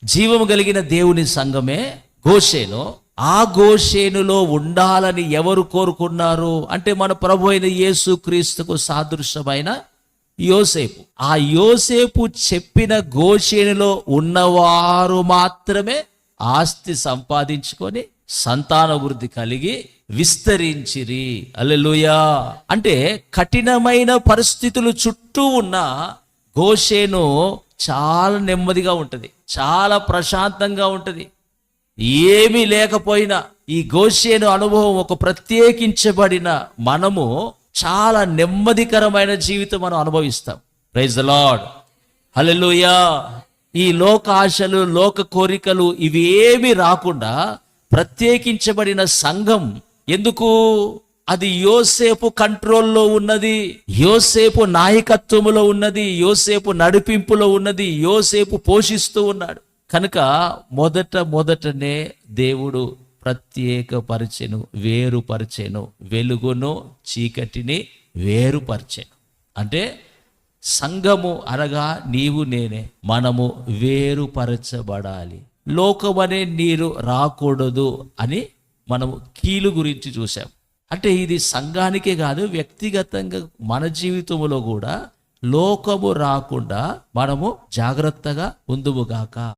జీవము కలిగిన దేవుని సంఘమే గోషేను. ఆ గోషేనులో ఉండాలని ఎవరు కోరుకున్నారు అంటే మన ప్రభు అయిన యేసు క్రీస్తుకు సాదృశ్యమైన యోసేపు. ఆ యోసేపు చెప్పిన గోషేనులో ఉన్నవారు మాత్రమే ఆస్తి సంపాదించుకొని సంతానవృద్ధి కలిగి విస్తరించిరి. హల్లెలూయా. అంటే కఠినమైన పరిస్థితులు చుట్టూ ఉన్న గోషేను చాలా నెమ్మదిగా ఉంటుంది, చాలా ప్రశాంతంగా ఉంటుంది. ఏమీ లేకపోయినా ఈ గోషేను అనుభవం ఒక ప్రత్యేకించబడిన మనము చాలా నెమ్మదికరమైన జీవితం మనం అనుభవిస్తాం. Praise the Lord. హల్లెలూయా. ఈ లోక ఆశలు, లోక కోరికలు ఇవి ఏమీ రాకుండా ప్రత్యేకించబడిన సంఘం ఎందుకు? అది యోసేపు కంట్రోల్లో ఉన్నది, యోసేపు నాయకత్వములో ఉన్నది, యోసేపు నడిపింపులో ఉన్నది, యోసేపు పోషిస్తూ ఉన్నాడు. కనుక మొదటనే దేవుడు ప్రత్యేకపరిచెను, వేరుపరిచెను, వెలుగును చీకటిని వేరుపరిచెను. అంటే సంఘము అనగా నీవు నేనే, మనము వేరుపరచబడాలి. లోకమనే నీరు రాకూడదు అని మనము కీలు గురించి చూసాం. అంటే ఇది సంఘానికే కాదు, వ్యక్తిగతంగా మన జీవితంలో కూడా లోకము రాకుండా మనము జాగ్రత్తగా ఉందుముగాక.